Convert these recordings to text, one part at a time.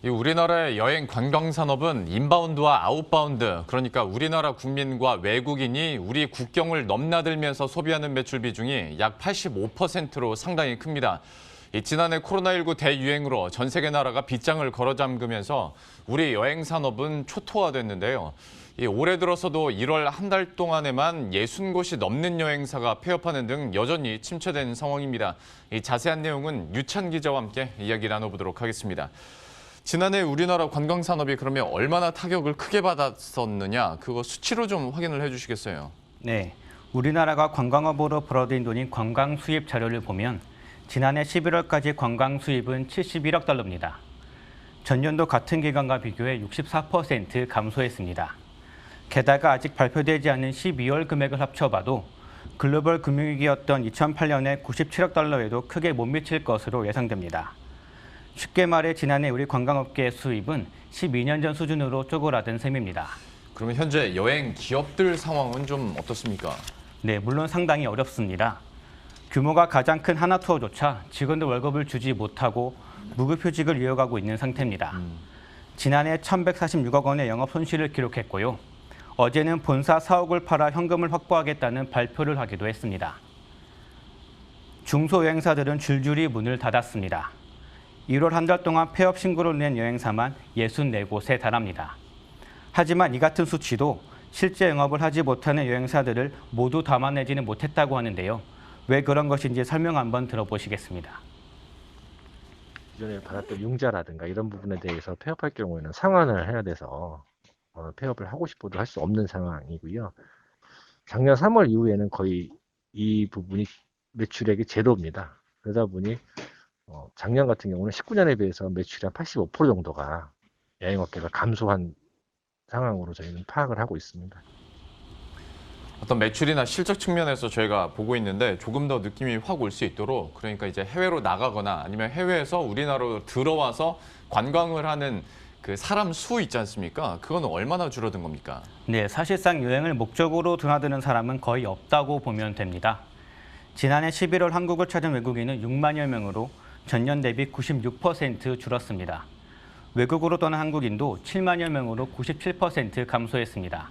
이 우리나라의 여행 관광 산업은 인바운드와 아웃바운드, 그러니까 우리나라 국민과 외국인이 우리 국경을 넘나들면서 소비하는 매출 비중이 약 85%로 상당히 큽니다. 지난해 코로나19 대유행으로 전 세계 나라가 빗장을 걸어 잠그면서 우리 여행 산업은 초토화됐는데요. 올해 들어서도 1월 한 달 동안에만 60곳이 넘는 여행사가 폐업하는 등 여전히 침체된 상황입니다. 자세한 내용은 유찬 기자와 함께 이야기 나눠보도록 하겠습니다. 지난해 우리나라 관광 산업이 그러면 얼마나 타격을 크게 받았었느냐, 그거 수치로 좀 확인을 해주시겠어요? 네, 우리나라가 관광업으로 벌어들인 돈인 관광 수입 자료를 보면 지난해 11월까지 관광 수입은 71억 달러입니다. 전년도 같은 기간과 비교해 64% 감소했습니다. 게다가 아직 발표되지 않은 12월 금액을 합쳐봐도 글로벌 금융위기였던 2008년에 97억 달러에도 크게 못 미칠 것으로 예상됩니다. 쉽게 말해 지난해 우리 관광업계의 수입은 12년 전 수준으로 쪼그라든 셈입니다. 그러면 현재 여행 기업들 상황은 좀 어떻습니까? 네, 물론 상당히 어렵습니다. 규모가 가장 큰 하나투어조차 직원들 월급을 주지 못하고 무급휴직을 이어가고 있는 상태입니다. 지난해 1,146억 원의 영업 손실을 기록했고요. 어제는 본사 사옥을 팔아 현금을 확보하겠다는 발표를 하기도 했습니다. 중소여행사들은 줄줄이 문을 닫았습니다. 1월 한 달 동안 폐업 신고를 낸 여행사만 64곳에 달합니다. 하지만 이 같은 수치도 실제 영업을 하지 못하는 여행사들을 모두 담아내지는 못했다고 하는데요. 왜 그런 것인지 설명 한번 들어보시겠습니다. 기존에 받았던 융자라든가 이런 부분에 대해서 폐업할 경우에는 상환을 해야 돼서 폐업을 하고 싶어도 할 수 없는 상황이고요. 작년 3월 이후에는 거의 이 부분이 매출액이 제로입니다. 그러다 보니 작년 같은 경우는 19년에 비해서 매출이 한 85% 정도가 여행업계가 감소한 상황으로 저희는 파악을 하고 있습니다. 어떤 매출이나 실적 측면에서 저희가 보고 있는데 조금 더 느낌이 확 올 수 있도록, 그러니까 이제 해외로 나가거나 아니면 해외에서 우리나라로 들어와서 관광을 하는 그 사람 수 있지 않습니까? 그건 얼마나 줄어든 겁니까? 네, 사실상 여행을 목적으로 드나드는 사람은 거의 없다고 보면 됩니다. 지난해 11월 한국을 찾은 외국인은 6만여 명으로 전년 대비 96% 줄었습니다. 외국으로 떠난 한국인도 7만여 명으로 97% 감소했습니다.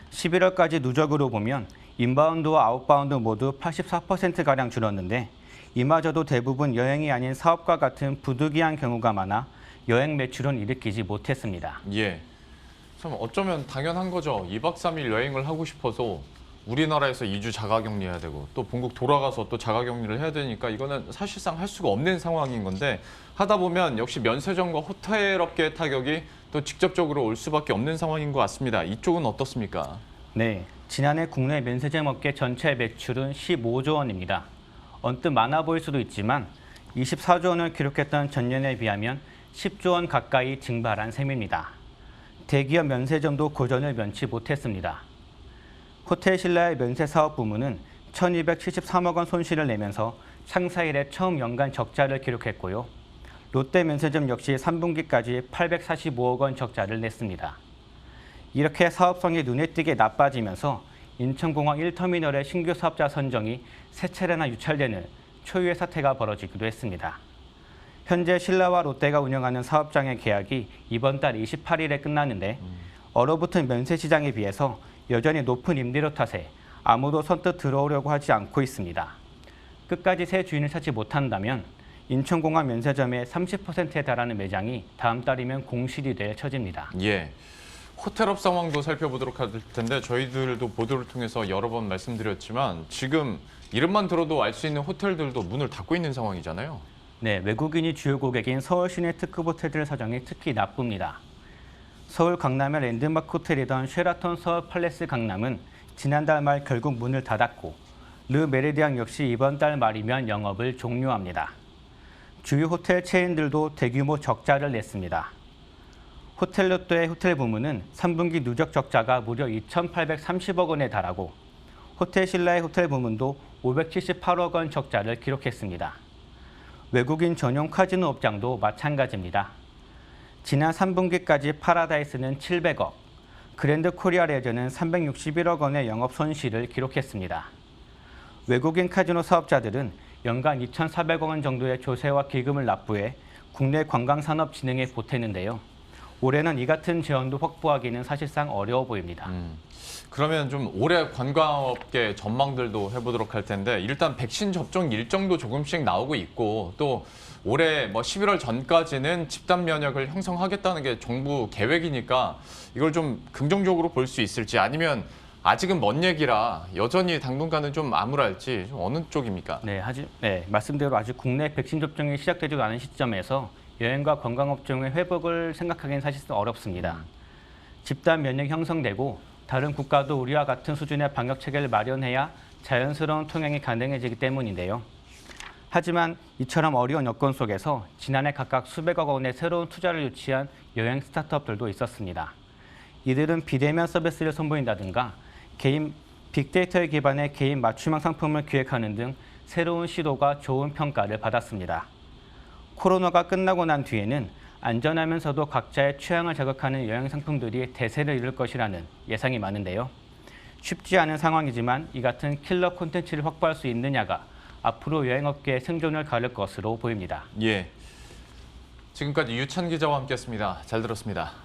11월까지 누적으로 보면 인바운드와 아웃바운드 모두 84%가량 줄었는데 이마저도 대부분 여행이 아닌 사업과 같은 부득이한 경우가 많아 여행 매출은 일으키지 못했습니다. 예. 참 어쩌면 당연한 거죠. 2박 3일 여행을 하고 싶어서 우리나라에서 2주 자가격리해야 되고 또 본국 돌아가서 또 자가격리를 해야 되니까 이거는 사실상 할 수가 없는 상황인 건데, 하다 보면 역시 면세점과 호텔 업계의 타격이 또 직접적으로 올 수밖에 없는 상황인 것 같습니다. 이쪽은 어떻습니까? 네, 지난해 국내 면세점 업계 전체 매출은 15조 원입니다. 언뜻 많아 보일 수도 있지만 24조 원을 기록했던 전년에 비하면 10조 원 가까이 증발한 셈입니다. 대기업 면세점도 고전을 면치 못했습니다. 호텔 신라의 면세 사업 부문은 1,273억 원 손실을 내면서 창사 이래 처음 연간 적자를 기록했고요. 롯데 면세점 역시 3분기까지 845억 원 적자를 냈습니다. 이렇게 사업성이 눈에 띄게 나빠지면서 인천공항 1터미널의 신규 사업자 선정이 세 차례나 유찰되는 초유의 사태가 벌어지기도 했습니다. 현재 신라와 롯데가 운영하는 사업장의 계약이 이번 달 28일에 끝나는데 얼어붙은 면세 시장에 비해서 여전히 높은 임대료 탓에 아무도 선뜻 들어오려고 하지 않고 있습니다. 끝까지 새 주인을 찾지 못한다면 인천공항 면세점의 30%에 달하는 매장이 다음 달이면 공실이 될 처지입니다. 예. 호텔업 상황도 살펴보도록 할 텐데, 저희들도 보도를 통해서 여러 번 말씀드렸지만 지금 이름만 들어도 알 수 있는 호텔들도 문을 닫고 있는 상황이잖아요. 네, 외국인이 주요 고객인 서울 시내 특급 호텔들 사정이 특히 나쁩니다. 서울 강남의 랜드마크 호텔이던 쉐라톤 서울 팔레스 강남은 지난달 말 결국 문을 닫았고 르 메리디앙 역시 이번 달 말이면 영업을 종료합니다. 주요 호텔 체인들도 대규모 적자를 냈습니다. 호텔롯데의 호텔 부문은 3분기 누적 적자가 무려 2,830억 원에 달하고 호텔 신라의 호텔 부문도 578억 원 적자를 기록했습니다. 외국인 전용 카지노 업장도 마찬가지입니다. 지난 3분기까지 파라다이스는 700억, 그랜드 코리아 레저는 361억 원의 영업 손실을 기록했습니다. 외국인 카지노 사업자들은 연간 2,400억 원 정도의 조세와 기금을 납부해 국내 관광산업 진흥에 보태는데요. 올해는 이 같은 재원도 확보하기는 사실상 어려워 보입니다. 그러면 좀 올해 관광업계 전망들도 해보도록 할 텐데 일단 백신 접종 일정도 조금씩 나오고 있고 또 올해 뭐 11월 전까지는 집단 면역을 형성하겠다는 게 정부 계획이니까 이걸 좀 긍정적으로 볼 수 있을지 아니면 아직은 먼 얘기라 여전히 당분간은 좀 암울할지 좀 어느 쪽입니까? 말씀대로 아직 국내 백신 접종이 시작되지도 않은 시점에서 여행과 관광업종의 회복을 생각하기는 사실상 어렵습니다. 집단 면역이 형성되고 다른 국가도 우리와 같은 수준의 방역 체계를 마련해야 자연스러운 통행이 가능해지기 때문인데요. 하지만 이처럼 어려운 여건 속에서 지난해 각각 수백억 원의 새로운 투자를 유치한 여행 스타트업들도 있었습니다. 이들은 비대면 서비스를 선보인다든가 개인 빅데이터에 기반의 개인 맞춤형 상품을 기획하는 등 새로운 시도가 좋은 평가를 받았습니다. 코로나가 끝나고 난 뒤에는 안전하면서도 각자의 취향을 자극하는 여행 상품들이 대세를 이룰 것이라는 예상이 많은데요. 쉽지 않은 상황이지만 이 같은 킬러 콘텐츠를 확보할 수 있느냐가 앞으로 여행업계의 생존을 가를 것으로 보입니다. 예. 지금까지 유찬 기자와 함께했습니다. 잘 들었습니다.